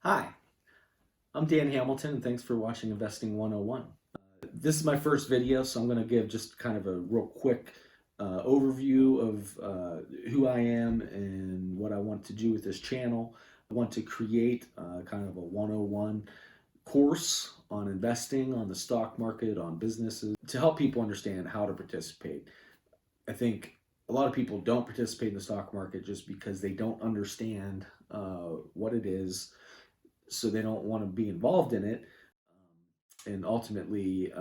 Hi, I'm Dan Hamilton, and thanks for watching Investing 101. This is my first video, so I'm going to give just kind of a real quick overview of who I am and what I want to do with this channel. I want to create kind of a 101 course on investing, on the stock market, on businesses, to help people understand how to participate. I think a lot of people don't participate in the stock market just because they don't understand what it is, so they don't want to be involved in it. And ultimately,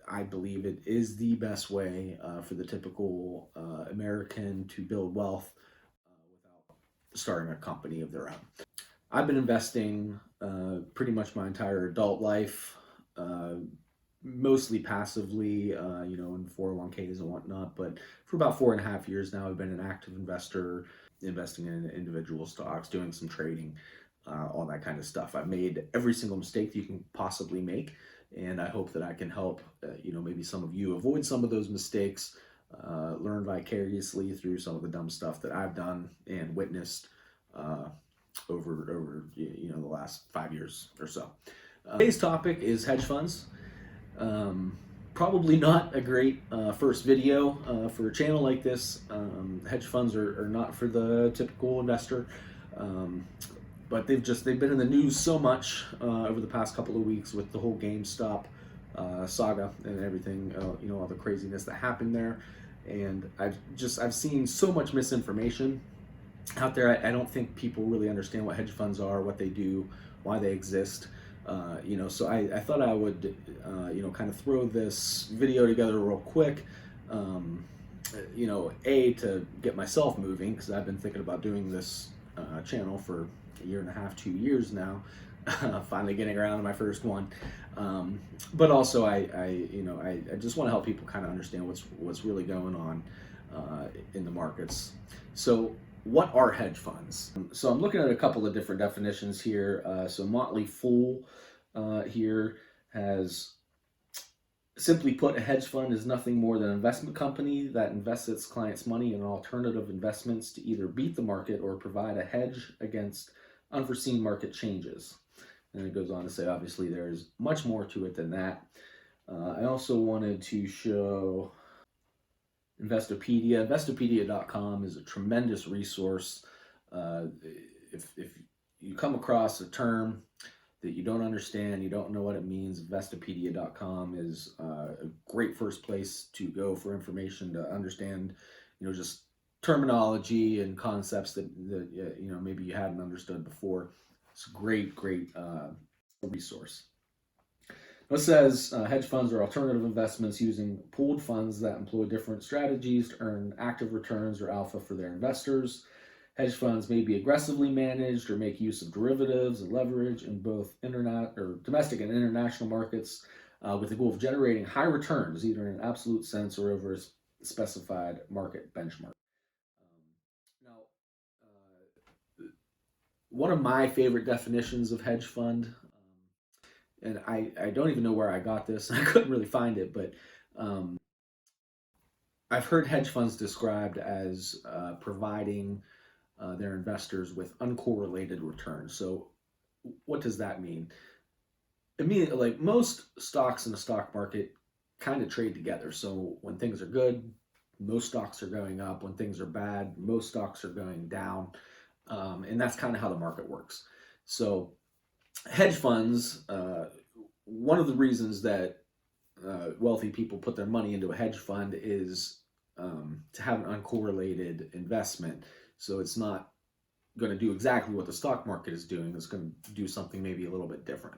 I believe it is the best way for the typical American to build wealth without starting a company of their own. I've been investing pretty much my entire adult life, mostly passively, in 401ks and whatnot. But for about 4.5 years now, I've been an active investor, investing in individual stocks, doing some trading, all that kind of stuff. I've made every single mistake you can possibly make, and I hope that I can help, maybe some of you avoid some of those mistakes, learn vicariously through some of the dumb stuff that I've done and witnessed over the last 5 years or so. Today's topic is hedge funds. Probably not a great first video for a channel like this. Hedge funds are not for the typical investor, but they've been in the news so much over the past couple of weeks with the whole GameStop saga and everything, all the craziness that happened there. And I've seen so much misinformation out there. I don't think people really understand what hedge funds are, what they do, why they exist. So I thought I would, kind of throw this video together real quick, to get myself moving, because I've been thinking about doing this channel for 1.5 to 2 years now, finally getting around to my first one. But also I just want to help people kind of understand what's really going on in the markets. So what are hedge funds? So I'm looking at a couple of different definitions here. So Motley Fool here has simply put, a hedge fund is nothing more than an investment company that invests its clients' money in alternative investments to either beat the market or provide a hedge against unforeseen market changes. And it goes on to say, obviously, there's much more to it than that. I also wanted to show Investopedia. Investopedia.com is a tremendous resource. If you come across a term that you don't understand, you don't know what it means, Investopedia.com is a great first place to go for information to understand, just terminology and concepts that maybe you hadn't understood before. It's a great resource. It says hedge funds are alternative investments using pooled funds that employ different strategies to earn active returns or alpha for their investors. Hedge funds may be aggressively managed or make use of derivatives and leverage in both domestic and international markets, with the goal of generating high returns, either in an absolute sense or over a specified market benchmark. One of my favorite definitions of hedge fund, and I don't even know where I got this. I couldn't really find it, but I've heard hedge funds described as providing their investors with uncorrelated returns. So what does that mean? It means, like, most stocks in the stock market kind of trade together. So when things are good, most stocks are going up. When things are bad, most stocks are going down. And that's kind of how the market works. So hedge funds, one of the reasons that wealthy people put their money into a hedge fund is to have an uncorrelated investment. So it's not going to do exactly what the stock market is doing. It's going to do something maybe a little bit different.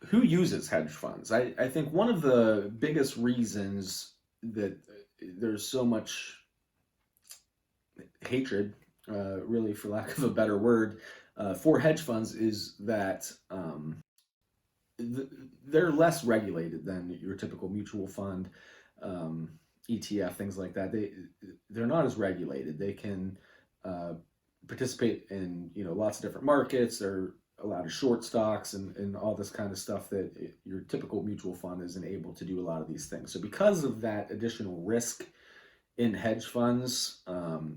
Who uses hedge funds? I think one of the biggest reasons that there's so much hatred, really, for lack of a better word, for hedge funds is that they're less regulated than your typical mutual fund, ETF, things like that. They're not as regulated. They can participate in lots of different markets. They're allowed to short stocks and all this kind of stuff that your typical mutual fund isn't able to do a lot of these things. So because of that additional risk in hedge funds,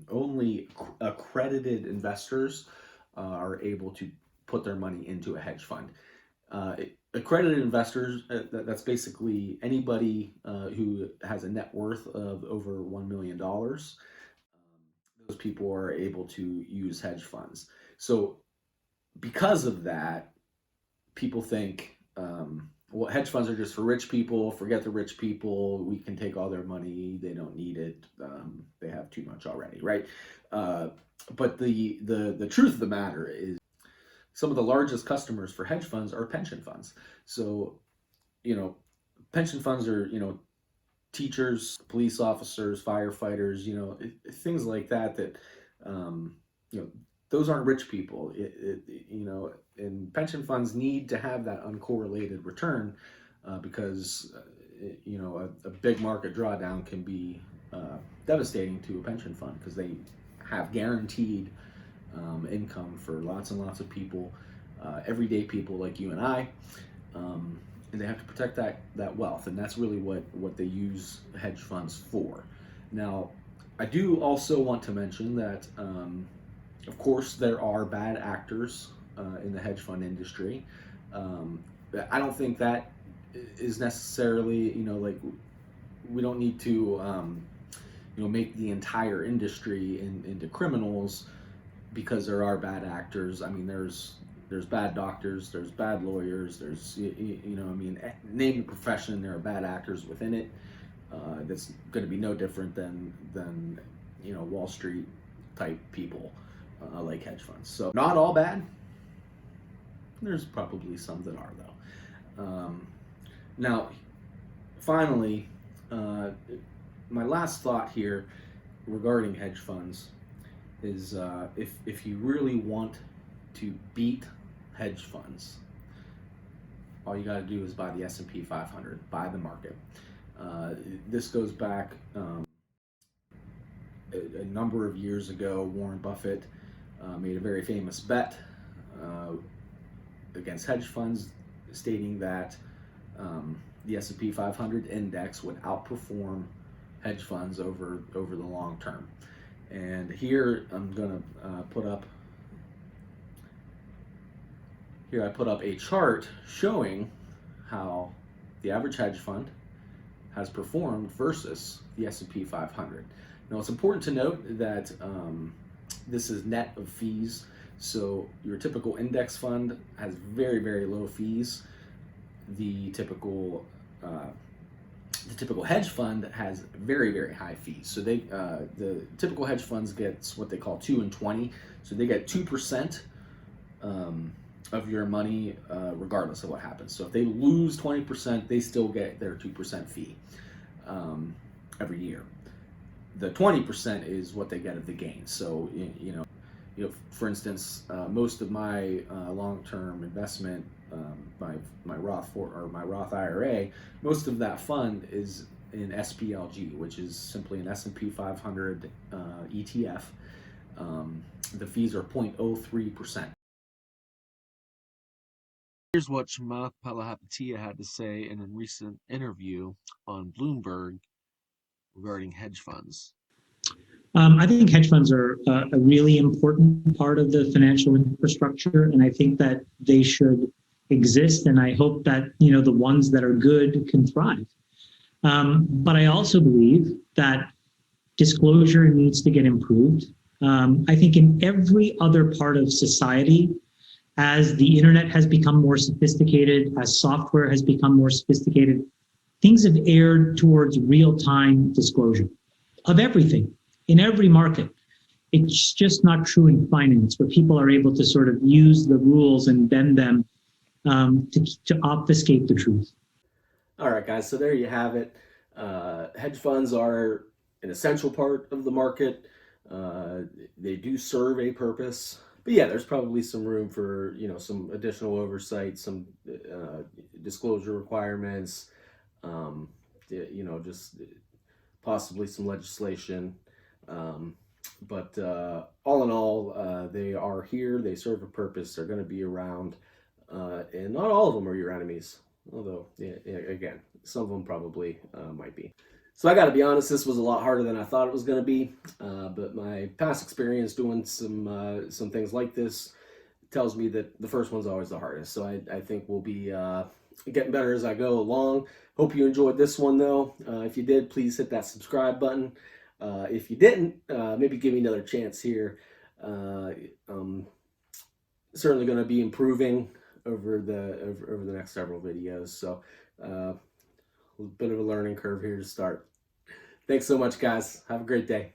only accredited investors are able to put their money into a hedge fund. Accredited investors, that's basically anybody who has a net worth of over $1 million. Those people are able to use hedge funds. So because of that, people think, well, hedge funds are just for rich people. Forget the rich people. We can take all their money. They don't need it. They have too much already, right? But the truth of the matter is, some of the largest customers for hedge funds are pension funds. So, pension funds are, teachers, police officers, firefighters, things like that, those aren't rich people. And pension funds need to have that uncorrelated return because, a big market drawdown can be devastating to a pension fund because they have guaranteed income for lots and lots of people, everyday people like you and I, and they have to protect that wealth, and that's really what they use hedge funds for. Now, I do also want to mention that, of course, there are bad actors in the hedge fund industry. I don't think that is necessarily, we don't need to, make the entire industry into criminals because there are bad actors. I mean, there's bad doctors, there's bad lawyers, there's, name the profession, there are bad actors within it. That's going to be no different than Wall Street type people like hedge funds. So not all bad. There's probably some that are, though. Now, finally, my last thought here regarding hedge funds is if you really want to beat hedge funds, all you got to do is buy the S&P 500, buy the market. This goes back a number of years ago. Warren Buffett made a very famous bet against hedge funds, stating that the S&P 500 index would outperform hedge funds over the long term. And here I'm going to put up a chart showing how the average hedge fund has performed versus the S&P 500. Now, it's important to note that this is net of fees. So your typical index fund has very, very low fees. The typical hedge fund has very, very high fees. So the typical hedge funds gets what they call 2 and 20. So they get 2% of your money regardless of what happens. So if they lose 20%, they still get their 2% fee every year. The 20% is what they get of the gain. So for instance, most of my long-term investment, my Roth IRA, most of that fund is in SPLG, which is simply an S&P 500 ETF. The fees are 0.03%. Here's what Chamath Palihapitiya had to say in a recent interview on Bloomberg regarding hedge funds. I think hedge funds are a really important part of the financial infrastructure, and I think that they should exist, and I hope that the ones that are good can thrive. But I also believe that disclosure needs to get improved. I think in every other part of society, as the internet has become more sophisticated, as software has become more sophisticated, things have erred towards real-time disclosure of everything in every market. It's just not true in finance, where people are able to sort of use the rules and bend them to obfuscate the truth. All right, guys, so there you have it. Hedge funds are an essential part of the market. They do serve a purpose. But yeah, there's probably some room for, some additional oversight, some disclosure requirements, just possibly some legislation. But all in all, they are here. They serve a purpose. They're going to be around. And not all of them are your enemies. Although, again, some of them probably might be. So I got to be honest, this was a lot harder than I thought it was going to be. But my past experience doing some things like this tells me that the first one's always the hardest. So I think we'll be getting better as I go along. Hope you enjoyed this one though. If you did, please hit that subscribe button. If you didn't, maybe give me another chance here. Certainly going to be improving over the next several videos. So a bit of a learning curve here to start. Thanks so much, guys. Have a great day.